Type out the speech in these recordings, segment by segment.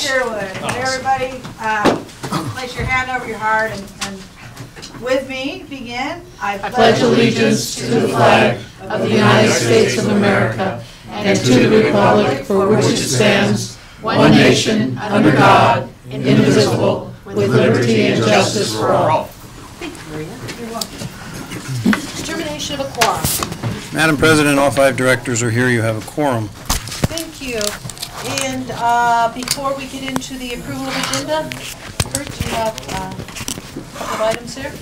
sure would. Would everybody place your hand over your heart and with me begin? I pledge allegiance to the flag of the United States of America and to the republic for which it stands, one nation, under God, indivisible, with liberty and justice for all. Thank you, Maria. You're welcome. Determination of a quorum. Madam President, all 5 directors are here. You have a quorum. Thank you. And before we get into the approval of agenda, Kurt, do you have a couple of items here?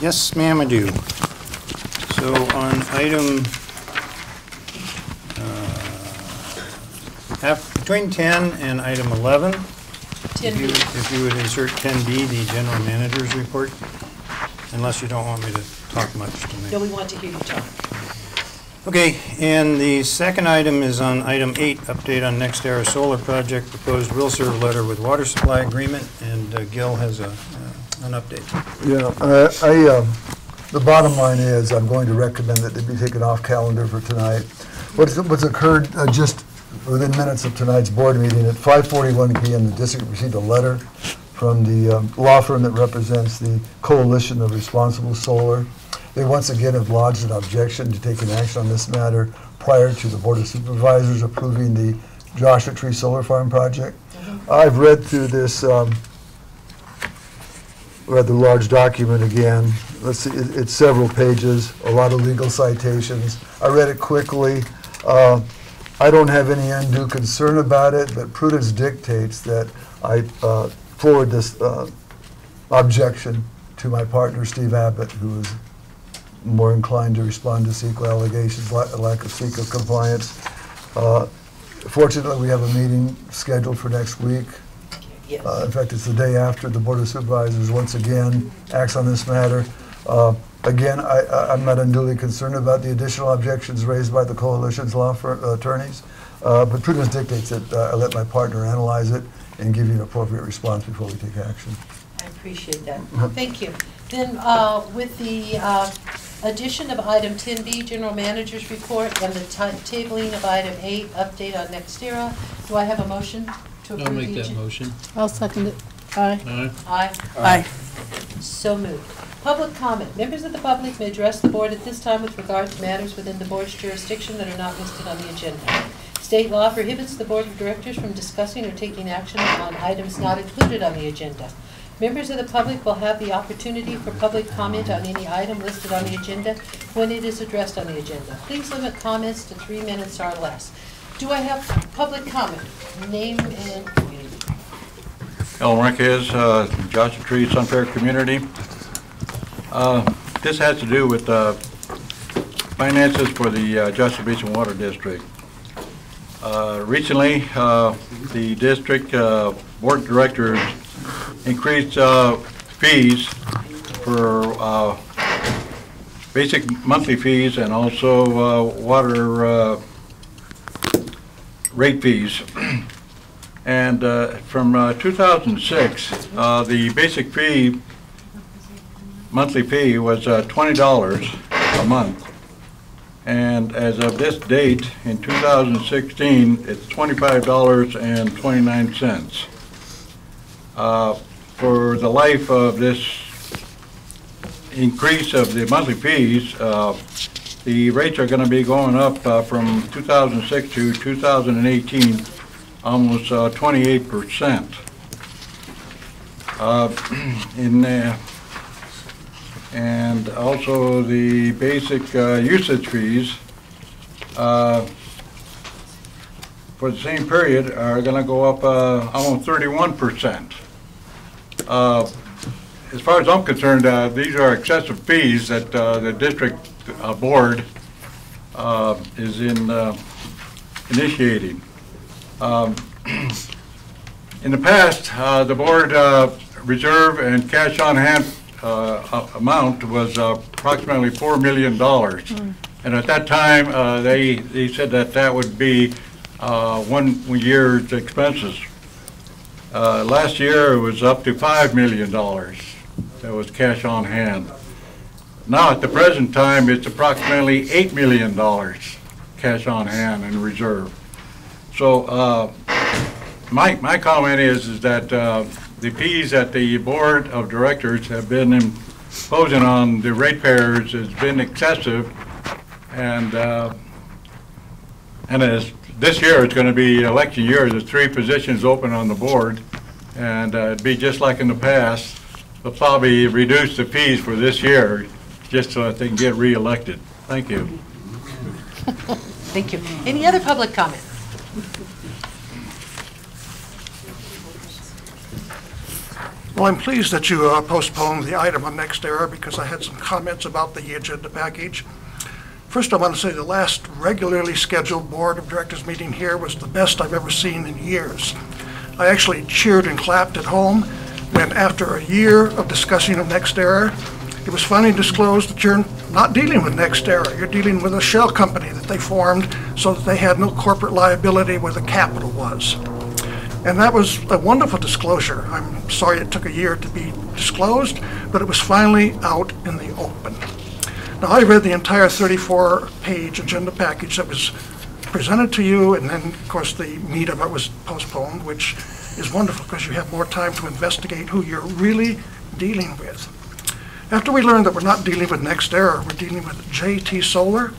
Yes, ma'am, I do. So on item between 10 and item 11, 10B. if you would insert 10B, the general manager's report, unless you don't want me to talk much tonight. No, we want to hear you talk. Okay, and the second item is on item 8, update on NextEra Solar Project, proposed will serve letter with water supply agreement, and Gil has an update. Yeah, the bottom line is I'm going to recommend that they be taken off calendar for tonight. What's occurred just within minutes of tonight's board meeting, at 5:41 p.m. the district received a letter from the law firm that represents the Coalition of Responsible Solar. They once again have lodged an objection to taking action on this matter prior to the Board of Supervisors approving the Joshua Tree Solar Farm project. I've read through this rather large document again. Let's see, it's several pages, a lot of legal citations. I read it quickly. I don't have any undue concern about it, but prudence dictates that I forward this objection to my partner, Steve Abbott, who is more inclined to respond to CEQA allegations, lack of CEQA compliance. Fortunately, we have a meeting scheduled for next week. Yes. In fact, it's the day after the Board of Supervisors once again acts on this matter. Again, I'm not unduly concerned about the additional objections raised by the coalition's law firm attorneys, but prudence dictates that I let my partner analyze it and give you an appropriate response before we take action. I appreciate that. Thank you. Then with the addition of item 10B, General Manager's Report, and the tabling of item 8, update on NextEra, do I have a motion to approve? I'll make that motion. I'll second it. Aye. Aye. Aye. Aye. So moved. Public comment. Members of the public may address the board at this time with regard to matters within the board's jurisdiction that are not listed on the agenda. State law prohibits the board of directors from discussing or taking action on items not included on the agenda. Members of the public will have the opportunity for public comment on any item listed on the agenda when it is addressed on the agenda. Please limit comments to 3 minutes or less. Do I have public comment? Name and community. El Enriquez, Joshua Tree, Sunfair Community. This has to do with finances for the Joshua Basin Water District. Recently, the district board of directors increased fees for basic monthly fees and also water rate fees. And from 2006, the basic fee, monthly fee, was $20 a month. And as of this date, in 2016, it's $25.29. For the life of this increase of the monthly fees, the rates are going to be going up from 2006 to 2018, almost 28%. And also the basic usage fees for the same period are going to go up almost 31%. As far as I'm concerned, these are excessive fees that the district board is initiating. In the past, the board reserve and cash on hand amount was approximately $4 million. And at that time, they said that would be 1 year's expenses. Last year, it was up to $5 million. That was cash on hand. Now, at the present time, it's approximately $8 million cash on hand and reserve. So My comment is that the fees that the board of directors have been imposing on the ratepayers has been excessive, and as this year it's going to be election year, there's 3 positions open on the board, and it'd be just like in the past. They'll probably reduce the fees for this year just so that they can get re-elected. Thank you. Thank you. Any other public comment? Well, I'm pleased that you postponed the item on next era because I had some comments about the agenda package. First, I want to say the last regularly scheduled board of directors meeting here was the best I've ever seen in years. I actually cheered and clapped at home when, after a year of discussing of next era, it was finally disclosed that you're not dealing with next era. You're dealing with a shell company that they formed so that they had no corporate liability where the capital was. And that was a wonderful disclosure. I'm sorry it took a year to be disclosed, but it was finally out in the open. Now, I read the entire 34-page agenda package that was presented to you, and then, of course, the meat of it was postponed, which is wonderful because you have more time to investigate who you're really dealing with. After we learned that we're not dealing with NextEra, we're dealing with JT Solar,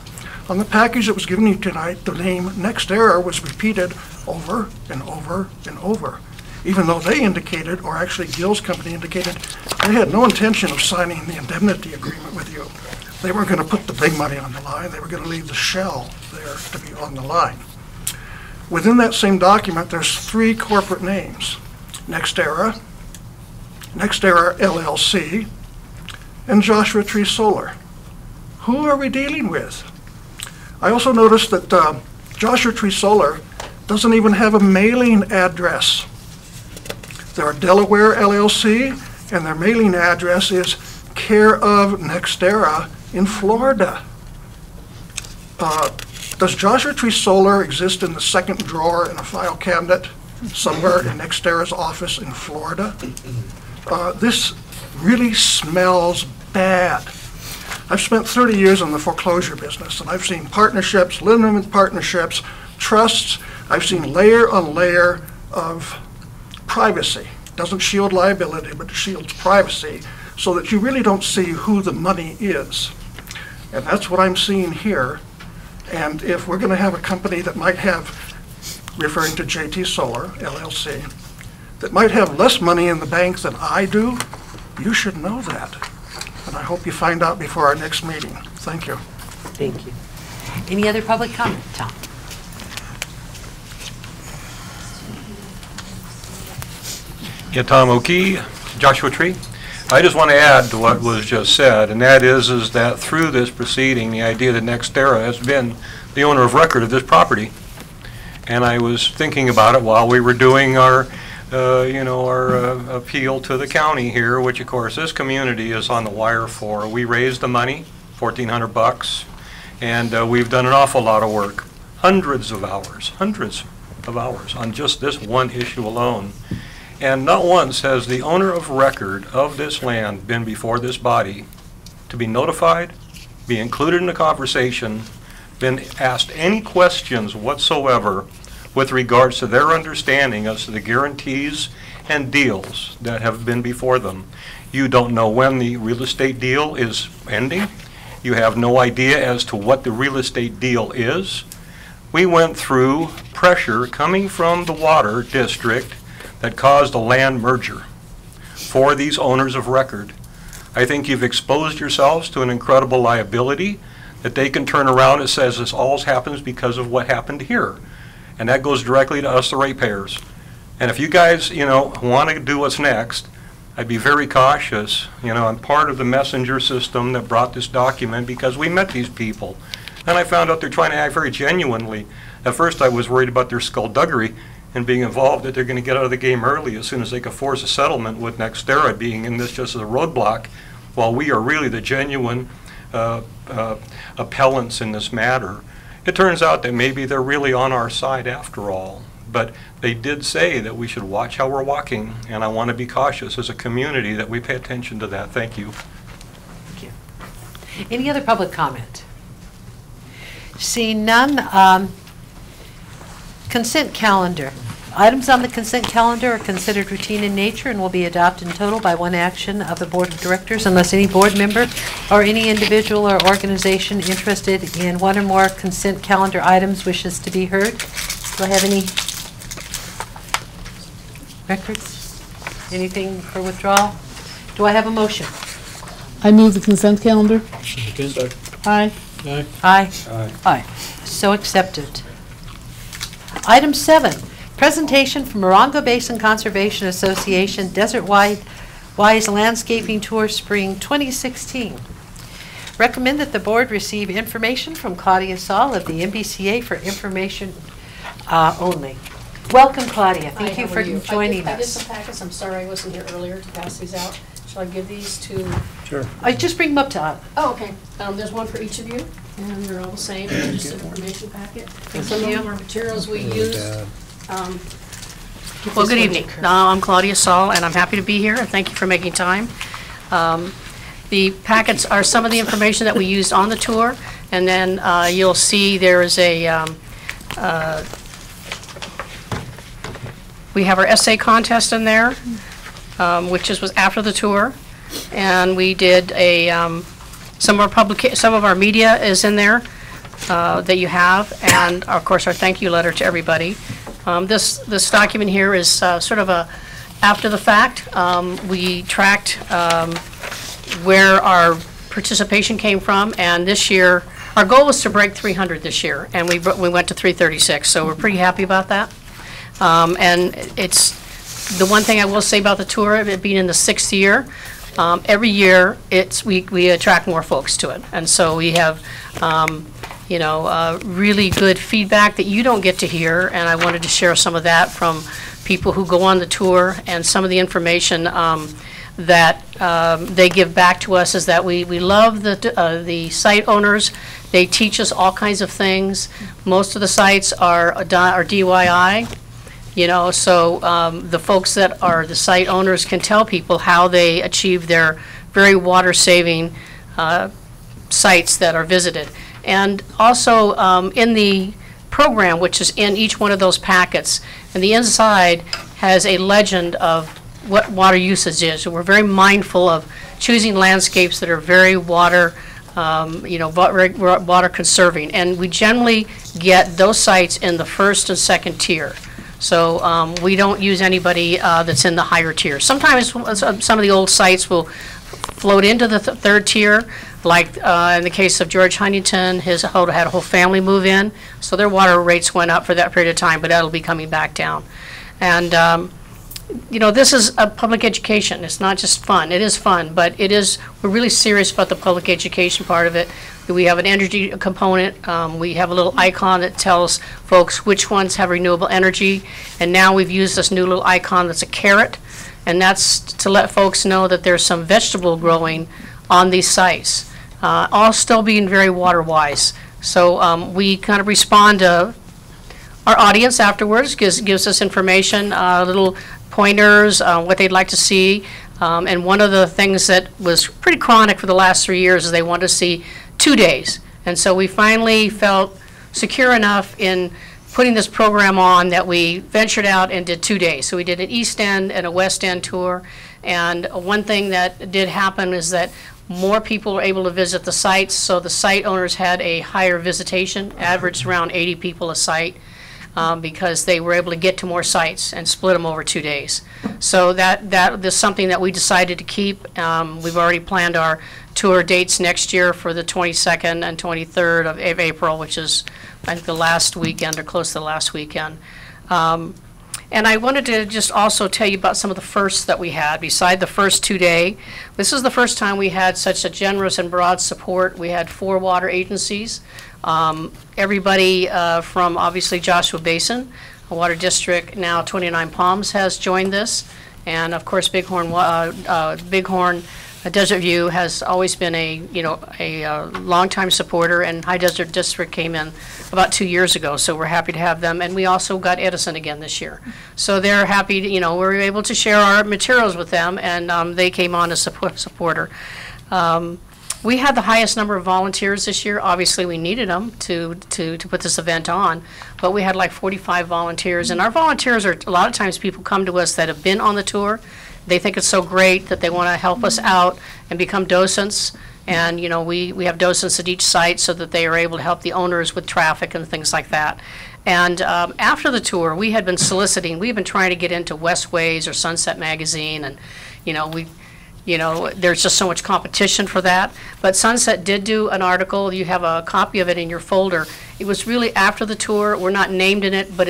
on the package that was given you tonight, the name NextEra was repeated over and over and over, even though they indicated, or actually Gil's company indicated, they had no intention of signing the indemnity agreement with you. They weren't going to put the big money on the line. They were going to leave the shell there to be on the line. Within that same document, there's 3 corporate names: NextEra, NextEra LLC, and Joshua Tree Solar. Who are we dealing with? I also noticed that Joshua Tree Solar doesn't even have a mailing address. They're a Delaware LLC, and their mailing address is care of NextEra in Florida. Does Joshua Tree Solar exist in the second drawer in a file cabinet somewhere in NextEra's office in Florida? This really smells bad. I've spent 30 years in the foreclosure business, and I've seen partnerships, limited partnerships, trusts. I've seen layer on layer of privacy. Doesn't shield liability, but it shields privacy so that you really don't see who the money is. And that's what I'm seeing here. And if we're going to have a company that might have, referring to JT Solar, LLC, that might have less money in the bank than I do, you should know that. And I hope you find out before our next meeting. Thank you. Thank you. Any other public comment, Tom? Yeah, Tom O'Kee, Joshua Tree. I just want to add to what was just said, and that is that through this proceeding, the idea that NextEra has been the owner of record of this property. And I was thinking about it while we were doing our appeal to the county here, which of course this community is on the wire for. We raised the money, $1,400, and we've done an awful lot of work, hundreds of hours on just this one issue alone. And not once has the owner of record of this land been before this body to be notified, be included in the conversation, been asked any questions whatsoever with regards to their understanding as to the guarantees and deals that have been before them. You don't know when the real estate deal is ending. You have no idea as to what the real estate deal is. We went through pressure coming from the water district that caused a land merger for these owners of record. I think you've exposed yourselves to an incredible liability that they can turn around and says this all happens because of what happened here. And that goes directly to us, the ratepayers. And if you guys, want to do what's next, I'd be very cautious. I'm part of the messenger system that brought this document because we met these people. And I found out they're trying to act very genuinely. At first I was worried about their skullduggery and being involved, that they're going to get out of the game early as soon as they could force a settlement with NextEra being in this just as a roadblock, while we are really the genuine appellants in this matter. It turns out that maybe they're really on our side after all. But they did say that we should watch how we're walking, and I want to be cautious as a community that we pay attention to that. Thank you. Thank you. Any other public comment? Seeing none, consent calendar. Items on the consent calendar are considered routine in nature and will be adopted in total by one action of the Board of Directors unless any board member or any individual or organization interested in one or more consent calendar items wishes to be heard. Do I have any records? Anything for withdrawal? Do I have a motion? I move the consent calendar. Aye. Aye. Aye. So accepted. Item 7, presentation from Morongo Basin Conservation Association Desert Wise Landscaping Tour Spring 2016. Recommend that the board receive information from Claudia Saul of the MBCA for information only. Welcome, Claudia. Thank you for joining I did us. some packets. I'm sorry I wasn't here earlier to pass these out. Shall I give these to? Sure. I just bring them up to Oh, okay. There's one for each of you, and they're all the same. They're just an information packet. And some of them are materials we used. Well, good evening. I'm Claudia Saul, and I'm happy to be here, and thank you for making time. The packets are some of the information that we used on the tour, and then you'll see there is a, we have our essay contest in there, which was after the tour, and we did a, some of our media is in there that you have, and of course our thank you letter to everybody. This document here is sort of a after the fact. We tracked where our participation came from, and this year our goal was to break 300 this year, and we went to 336, so we're pretty happy about that. And it's the one thing I will say about the tour, it being in the 6th year. Every year we attract more folks to it, and so we have you know, really good feedback that you don't get to hear, and I wanted to share some of that from people who go on the tour, and some of the information that they give back to us is that we love the site owners. They teach us all kinds of things. Most of the sites are DIY, you know, so the folks that are the site owners can tell people how they achieve their very water-saving sites that are visited. And also in the program, which is in each one of those packets, and the inside has a legend of what water usage is. So we're very mindful of choosing landscapes that are very water, you know, water conserving. And we generally get those sites in the 1st and 2nd tier. So we don't use anybody that's in the higher tier. Sometimes some of the old sites will float into the 3rd tier, like in the case of George Huntington, had a whole family move in, so their water rates went up for that period of time, but that'll be coming back down. And you know, this is a public education. It's not just fun. It is fun, but we're really serious about the public education part of it. We have an energy component. We have a little icon that tells folks which ones have renewable energy, and now we've used this new little icon that's a carrot, and that's to let folks know that there's some vegetable growing on these sites, all still being very water wise. So we kind of respond to our audience afterwards, gives us information, little pointers, what they'd like to see. And one of the things that was pretty chronic for the last 3 years is they wanted to see 2 days. And so we finally felt secure enough in putting this program on that we ventured out and did 2 days. So we did an East End and a West End tour. And one thing that did happen is that more people were able to visit the sites, so the site owners had a higher visitation, averaged around 80 people a site, because they were able to get to more sites and split them over 2 days. So that is something that we decided to keep. We've already planned our tour dates next year for the 22nd and 23rd of April, which is, I think, the last weekend or close to the last weekend. And I wanted to just also tell you about some of the firsts that we had beside the first 2 day. This is the first time we had such a generous and broad support. We had 4 water agencies. Everybody from obviously Joshua Basin, a water district, now 29 Palms has joined this. And of course Bighorn Desert View has always been a longtime supporter, and High Desert District came in about 2 years ago, so we're happy to have them. And we also got Edison again this year, so they're happy to, we were able to share our materials with them, and they came on as supporter. We had the highest number of volunteers this year. Obviously, we needed them to put this event on, but we had like 45 volunteers. And our volunteers are, a lot of times people come to us that have been on the tour. They think it's so great that they want to help us out and become docents. And, you know, we have docents at each site so that they are able to help the owners with traffic and things like that. And after the tour, we had been soliciting, we've been trying to get into Westways or Sunset Magazine, and, there's just so much competition for that. But Sunset did do an article. You have a copy of it in your folder. It was really after the tour. We're not named in it, but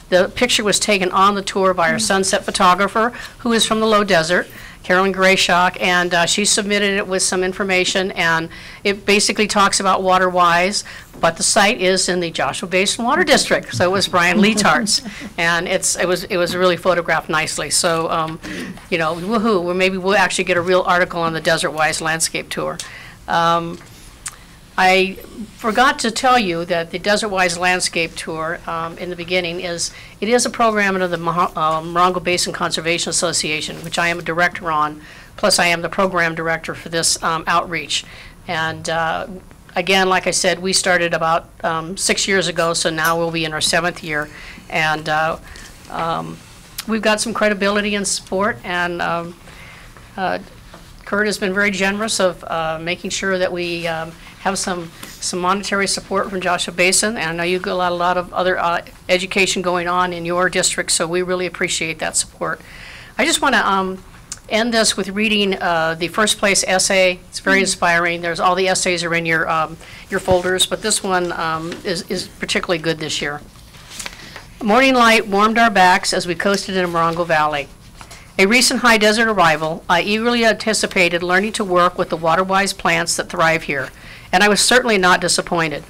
the picture was taken on the tour by our Sunset photographer, who is from the Low Desert, Carolyn Grayshock, and she submitted it with some information, and it basically talks about Water-Wise, but the site is in the Joshua Basin Water District, so it was Brian Leetart's, and it was really photographed nicely. So, woohoo, well, maybe we'll actually get a real article on the Desert-Wise landscape tour. I forgot to tell you that the Desert-Wise Landscape Tour in the beginning is a program under the Morongo Basin Conservation Association, which I am a director on, plus I am the program director for this outreach. And again, like I said, we started about 6 years ago, so now we'll be in our 7th year. And we've got some credibility and support, and Kurt has been very generous of making sure that we have some monetary support from Joshua Basin, and I know you've got a lot of other education going on in your district, so we really appreciate that support. I just want to end this with reading the first place essay. It's very inspiring. There's all the essays are in your folders, but this one is particularly good this year. Morning light warmed our backs as we coasted in Morongo Valley. A recent high desert arrival, I eagerly anticipated learning to work with the water-wise plants that thrive here, and I was certainly not disappointed.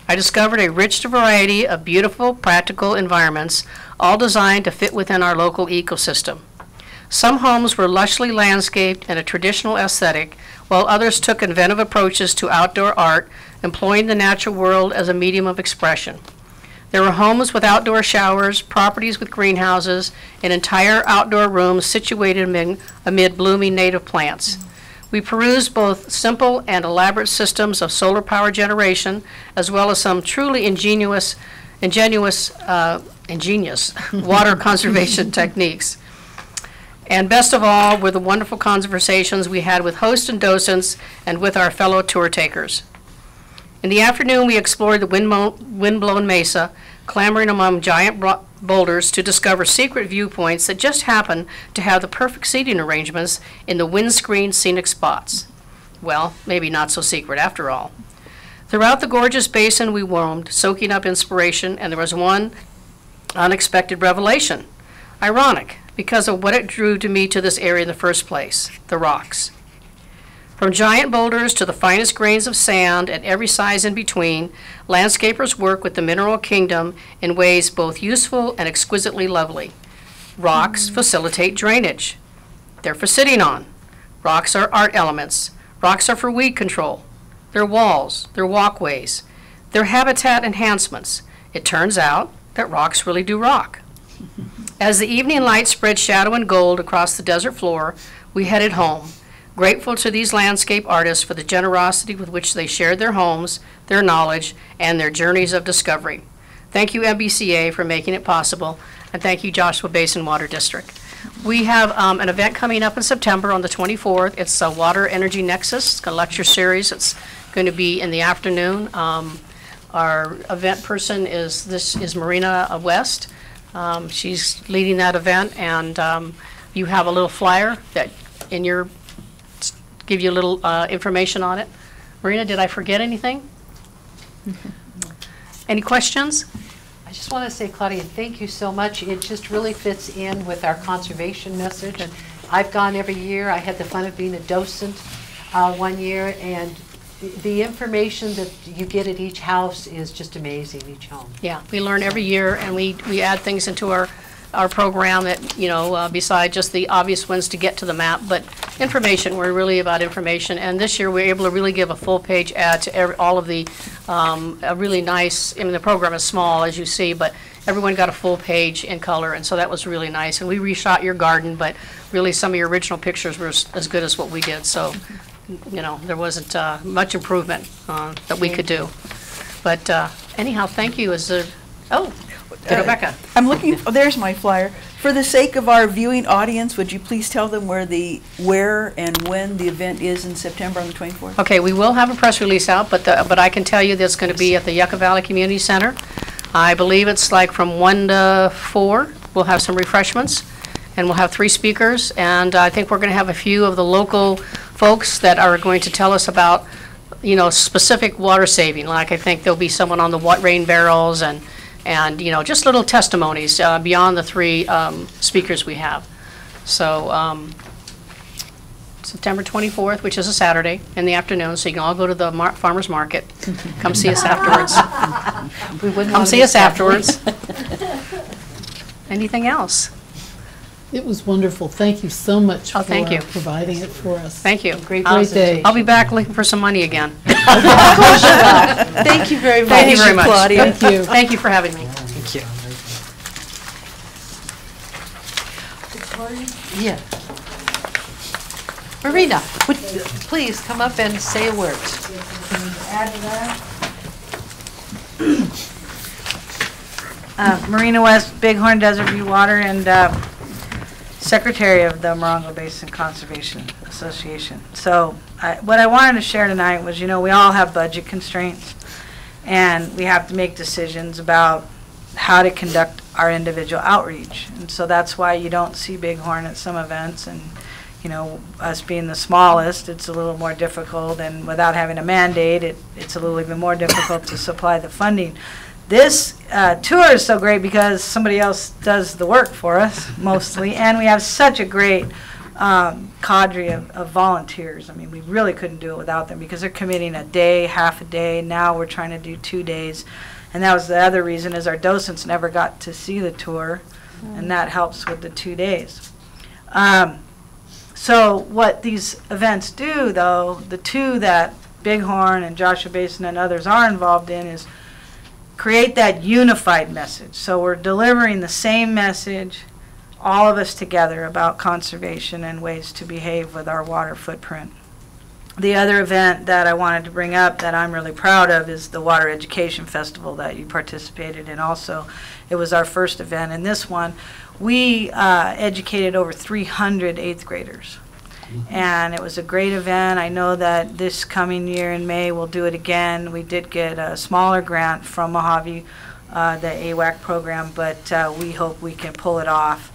I discovered a rich variety of beautiful, practical environments, all designed to fit within our local ecosystem. Some homes were lushly landscaped in a traditional aesthetic, while others took inventive approaches to outdoor art, employing the natural world as a medium of expression. There were homes with outdoor showers, properties with greenhouses, and entire outdoor rooms situated amid blooming native plants. We perused both simple and elaborate systems of solar power generation, as well as some truly ingenious water conservation techniques. And best of all were the wonderful conversations we had with hosts and docents and with our fellow tour takers. In the afternoon, we explored the wind-blown mesa, clambering among giant boulders to discover secret viewpoints that just happened to have the perfect seating arrangements in the windscreen scenic spots. Well, maybe not so secret after all. Throughout the gorgeous basin we roamed, soaking up inspiration, and there was one unexpected revelation. Ironic, because of what it drew me to this area in the first place, the rocks. From giant boulders to the finest grains of sand and every size in between, landscapers work with the mineral kingdom in ways both useful and exquisitely lovely. Rocks facilitate drainage. They're for sitting on. Rocks are art elements. Rocks are for weed control. They're walls. They're walkways. They're habitat enhancements. It turns out that rocks really do rock. As the evening light spread shadow and gold across the desert floor, we headed home, grateful to these landscape artists for the generosity with which they shared their homes, their knowledge, and their journeys of discovery. Thank you, MBCA, for making it possible, and thank you, Joshua Basin Water District. We have an event coming up in September on the 24th. It's a Water Energy Nexus. It's a lecture series. It's going to be in the afternoon. Our event person is Marina West. She's leading that event, and you have a little flyer that give you a little information on it. Marina, did I forget anything? Any questions? I just want to say, Claudia, thank you so much. It just really fits in with our conservation message. And I've gone every year. I had the fun of being a docent one year, and the information that you get at each house is just amazing, each home. Yeah, we learn every year, and we add things into our program that, beside just the obvious ones to get to the map, but information, we're really about information. And this year we're able to really give a full page ad to all of the, a really nice, the program is small as you see, but everyone got a full page in color, and so that was really nice. And we reshot your garden, but really some of your original pictures were as good as what we did. So there wasn't much improvement that we could do. But anyhow, thank you. Rebecca. I'm looking, there's my flyer. For the sake of our viewing audience, would you please tell them where and when the event is in September on the 24th? Okay, we will have a press release out, but I can tell you that it's going to be at the Yucca Valley Community Center. I believe it's like from 1 to 4. We'll have some refreshments, and we'll have 3 speakers, and I think we're going to have a few of the local folks that are going to tell us about, specific water saving. Like I think there'll be someone on the rain barrels and just little testimonies beyond the 3 speakers we have. So September 24th, which is a Saturday in the afternoon, so you can all go to the farmer's market. Come see us afterwards. Come see us afterwards. Anything else? It was wonderful. Thank you so much for thank you. providing it for us. Thank you. Great day. I'll be back looking for some money again. Thank you very much. Thank you very much. Claudia. Thank you. Thank you for having me. Thank you. Yeah. Marina, please come up and say a word. Add to that. Marina West, Bighorn Desert View Water, and Secretary of the Morongo Basin Conservation Association. So what I wanted to share tonight was, we all have budget constraints, and we have to make decisions about how to conduct our individual outreach. And so that's why you don't see Bighorn at some events, and us being the smallest, it's a little more difficult, and without having a mandate, it's a little even more difficult to supply the funding. This tour is so great because somebody else does the work for us, mostly, and we have such a great cadre of volunteers. I mean, we really couldn't do it without them because they're committing a day, half a day. Now we're trying to do 2 days. And that was the other reason, is our docents never got to see the tour, and that helps with the 2 days. So what these events do, though, the 2 that Bighorn and Joshua Basin and others are involved in, is create that unified message. So we're delivering the same message, all of us together, about conservation and ways to behave with our water footprint. The other event that I wanted to bring up that I'm really proud of is the Water Education Festival that you participated in also. It was our first event, and this one, we educated over 300 8th graders. And it was a great event. I know that this coming year in May we'll do it again. We did get a smaller grant from Mojave, the AWAC program, but we hope we can pull it off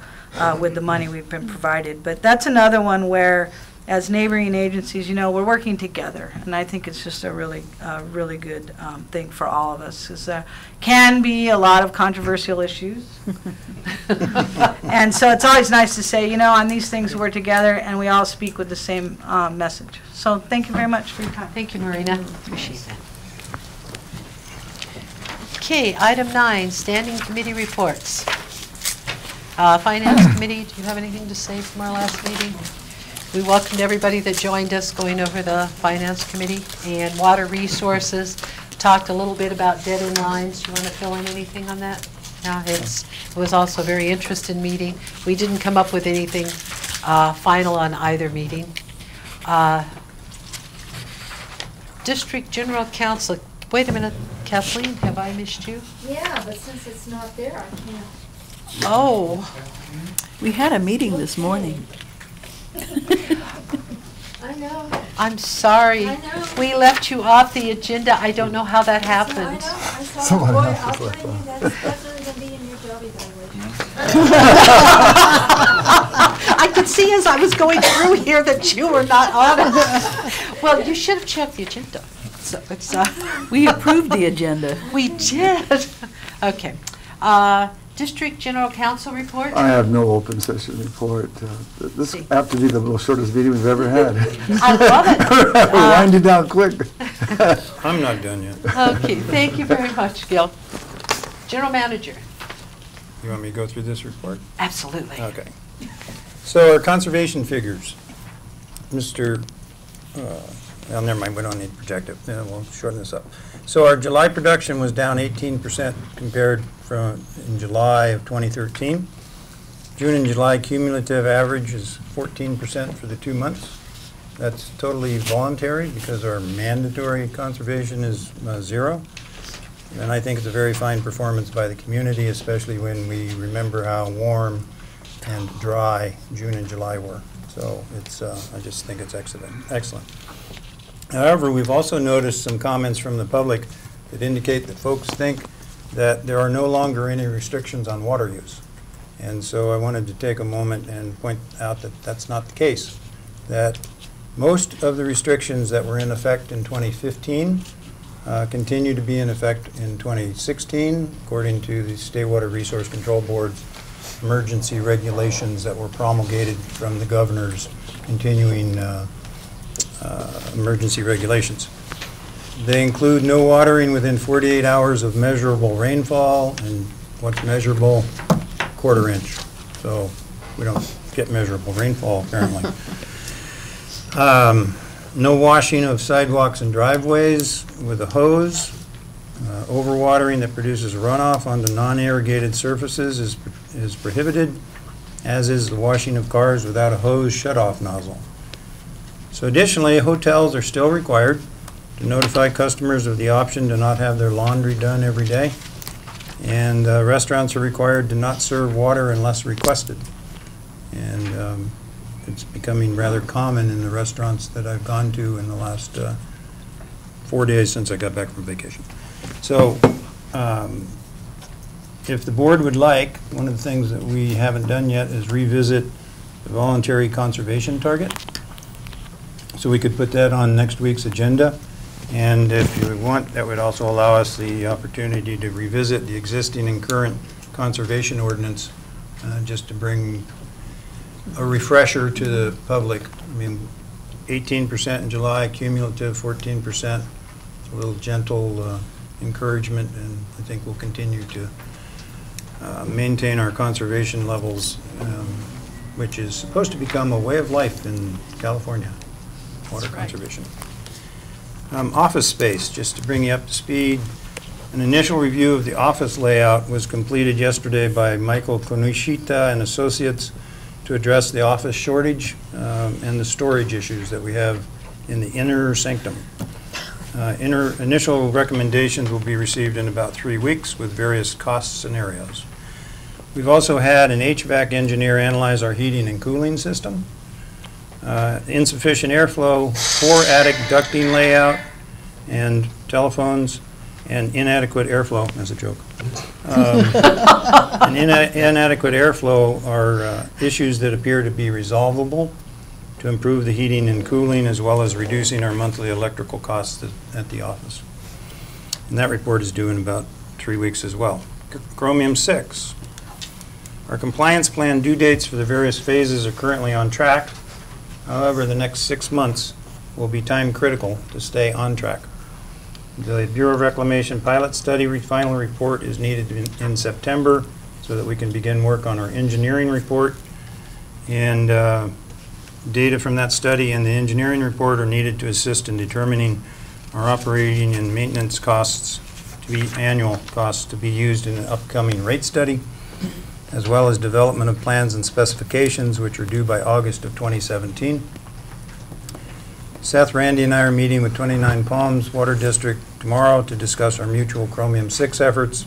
with the money we've been provided. But that's another one where, as neighboring agencies, we're working together, and I think it's just a really good thing for all of us. Because there can be a lot of controversial issues, and so it's always nice to say, on these things we're together and we all speak with the same message. So thank you very much for your time. Thank you, Marina. Appreciate that. Okay, item 9, standing committee reports. Finance committee, do you have anything to say from our last meeting? We welcomed everybody that joined us going over the Finance Committee. And Water Resources talked a little bit about dead-end lines. Do you want to fill in anything on that? No, it was also a very interesting meeting. We didn't come up with anything final on either meeting. District General Counsel, wait a minute, Kathleen, have I missed you? Yeah, but since it's not there, I can't. Oh. We had a meeting this morning. I know. I'm sorry. I know. We left you off the agenda. I don't know how that happened. I know. I saw Someone Boy, else I'll was tell left you, off. that's definitely going to be in your job evaluation. I could see as I was going through here that you were not on it. Well, you should have checked the agenda. So it's, We approved the agenda. we did. Okay. District General Counsel report? I have no open session report. This will have to be the most shortest meeting we've ever had. I love it. We're winding down quick. I'm not done yet. Okay, thank you very much, Gil. General Manager? You want me to go through this report? Absolutely. Okay. So our conservation figures. Mr., well, never mind, we don't need to project it. We'll shorten this up. So our July production was down 18% compared from in July of 2013. June and July cumulative average is 14% for the 2 months. That's totally voluntary because our mandatory conservation is 0. And I think it's a very fine performance by the community, especially when we remember how warm and dry June and July were. So it's, I just think it's excellent. However, we've also noticed some comments from the public that indicate that folks think that there are no longer any restrictions on water use. And so I wanted to take a moment and point out that that's not the case. That most of the restrictions that were in effect in 2015 continue to be in effect in 2016, according to the State Water Resource Control Board's emergency regulations that were promulgated from the governor's continuing emergency regulations. They include no watering within 48 hours of measurable rainfall, and what's measurable? 1/4 inch. So we don't get measurable rainfall apparently. No washing of sidewalks and driveways with a hose. Overwatering that produces runoff onto non-irrigated surfaces is prohibited, as is the washing of cars without a hose shut-off nozzle. So additionally, hotels are still required to notify customers of the option to not have their laundry done every day. And restaurants are required to not serve water unless requested. And it's becoming rather common in the restaurants that I've gone to in the last 4 days since I got back from vacation. So if the board would like, one of the things that we haven't done yet is revisit the voluntary conservation target. So we could put that on next week's agenda. And if you want, that would also allow us the opportunity to revisit the existing and current conservation ordinance, just to bring a refresher to the public. I mean, 18% in July, cumulative 14%. A little gentle encouragement, and I think we'll continue to maintain our conservation levels, which is supposed to become a way of life in California, water conservation. Office space, just to bring you up to speed. An initial review of the office layout was completed yesterday by Michael Konishita and Associates to address the office shortage and the storage issues that we have in the inner sanctum. Initial recommendations will be received in about 3 weeks with various cost scenarios. We've also had an HVAC engineer analyze our heating and cooling system. Insufficient airflow, poor attic ducting layout, and telephones, and inadequate airflow, as a joke. Inadequate airflow are issues that appear to be resolvable to improve the heating and cooling, as well as reducing our monthly electrical costs at the office. And that report is due in about 3 weeks as well. Chromium-6. Our compliance plan due dates for the various phases are currently on track. However, the next 6 months will be time critical to stay on track. The Bureau of Reclamation pilot study final report is needed in September so that we can begin work on our engineering report. And data from that study and the engineering report are needed to assist in determining our operating and maintenance costs to be annual costs to be used in an upcoming rate study, as well as development of plans and specifications, which are due by August of 2017. Seth, Randy, and I are meeting with 29 Palms Water District tomorrow to discuss our mutual Chromium-6 efforts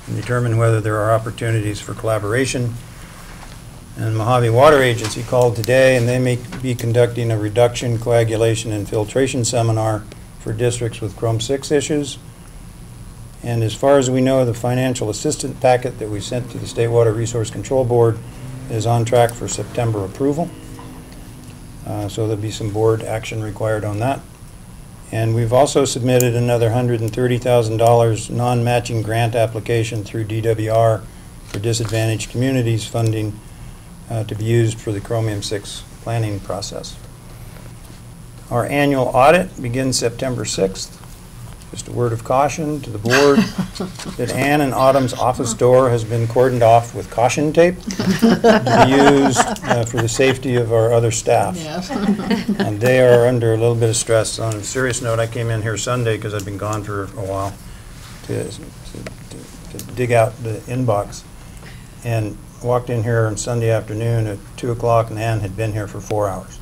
and determine whether there are opportunities for collaboration. And Mojave Water Agency called today, and they may be conducting a reduction, coagulation, and filtration seminar for districts with Chrom-6 issues. And as far as we know, the financial assistance packet that we sent to the State Water Resource Control Board is on track for September approval. So there'll be some board action required on that. And we've also submitted another $130,000 non-matching grant application through DWR for disadvantaged communities funding to be used for the Chromium-6 planning process. Our annual audit begins September 6th. Just a word of caution to the board that Ann and Autumn's office door has been cordoned off with caution tape to be used for the safety of our other staff. Yes. And they are under a little bit of stress. On a serious note, I came in here Sunday because I've been gone for a while to dig out the inbox, and walked in here on Sunday afternoon at 2 o'clock, and Ann had been here for 4 hours.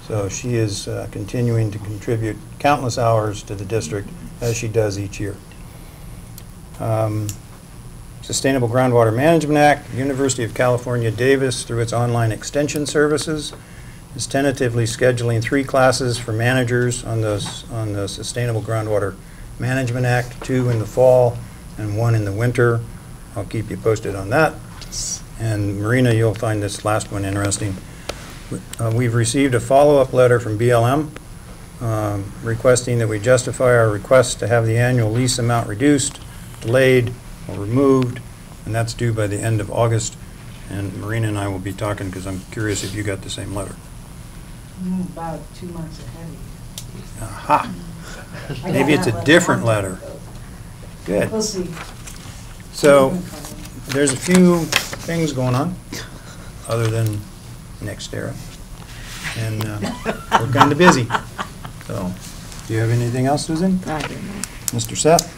So she is continuing to contribute countless hours to the district, as she does each year. Sustainable Groundwater Management Act, University of California, Davis, through its online extension services, is tentatively scheduling 3 classes for managers on the Sustainable Groundwater Management Act, 2 in the fall and 1 in the winter. I'll keep you posted on that. And Marina, you'll find this last one interesting. We've received a follow-up letter from BLM requesting that we justify our request to have the annual lease amount reduced, delayed, or removed, and that's due by the end of August. And Marina and I will be talking because I'm curious if you got the same letter. About 2 months ahead of you. Aha. Maybe it's a different letter. Good. We'll see. So there's a few things going on other than NextEra, and we're kind of busy. So, do you have anything else, Susan? I don't know. Mr. Seth?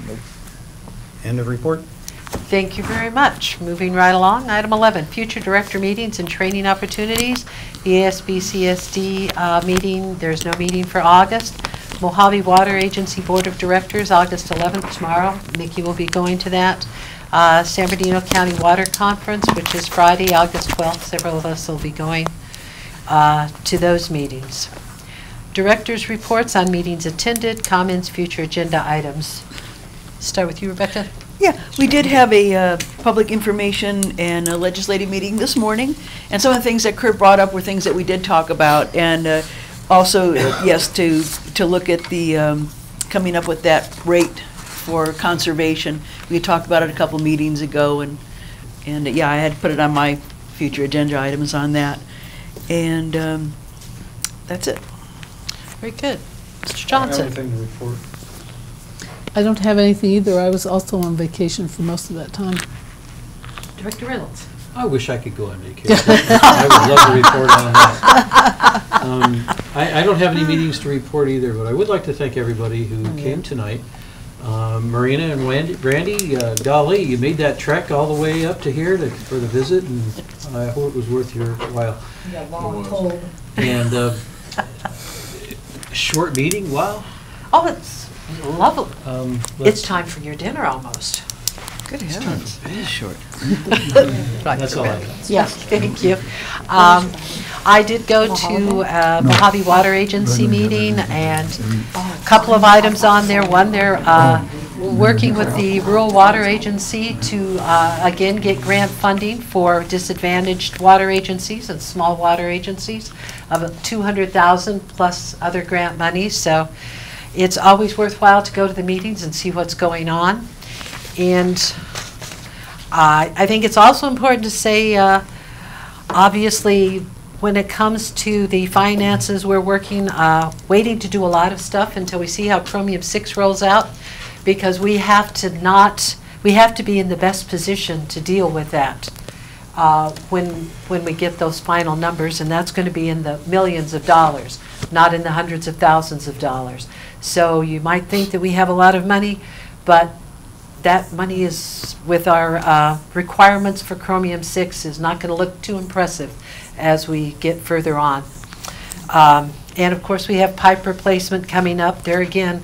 End of report. Thank you very much. Moving right along, item 11, future director meetings and training opportunities. The ASB-CSD meeting, there's no meeting for August. Mojave Water Agency Board of Directors, August 11th, tomorrow. Nikki will be going to that. San Bernardino County Water Conference, which is Friday, August 12th. Several of us will be going to those meetings. Directors' reports on meetings attended, comments, future agenda items. Start with you, Rebecca. Yeah, we did have a public information and a legislative meeting this morning, and some of the things that Kurt brought up were things that we did talk about, and also, yes, to look at the coming up with that rate for conservation. We had talked about it a couple meetings ago, and yeah, I had put it on my future agenda items on that, and that's it. Very good. Mr. Johnson. Anything to report? I don't have anything either. I was also on vacation for most of that time. Director Reynolds. I wish I could go on vacation. I would love to report on that. I don't have any meetings to report either, but I would like to thank everybody who came tonight. Marina and Randy, golly, you made that trek all the way up to here for the visit, and I hope it was worth your while. Yeah, long cold. And short meeting, wow. Oh, it's lovely. It's Let's- time for your dinner almost. Good heavens. It is short. Right. That's all I got. Yes, thank you. I did go to Mojave Water Agency meeting, and a couple of items on there. One, they're working with the Rural Water Agency to, again, get grant funding for disadvantaged water agencies and small water agencies of $200,000 plus other grant money. So it's always worthwhile to go to the meetings and see what's going on. And I think it's also important to say, obviously, when it comes to the finances, we're working, waiting to do a lot of stuff until we see how Chromium-6 rolls out, because we have to be in the best position to deal with that when we get those final numbers, and that's going to be in the millions of dollars, not in the hundreds of thousands of dollars. So you might think that we have a lot of money, but that money is, with our requirements for Chromium-6, is not going to look too impressive as we get further on. And of course, we have pipe replacement coming up. There again,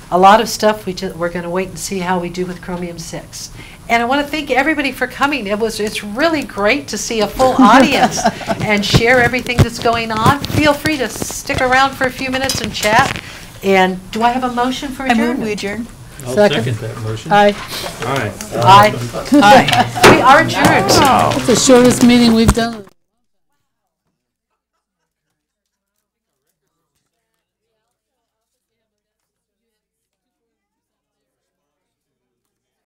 a lot of stuff we're going to wait and see how we do with Chromium-6. And I want to thank everybody for coming. It's really great to see a full audience and share everything that's going on. Feel free to stick around for a few minutes and chat. And do I have a motion for adjournment? I move we adjourn. I'll second that motion. Aye. All right. Aye. We are adjourned. It's the shortest meeting we've done.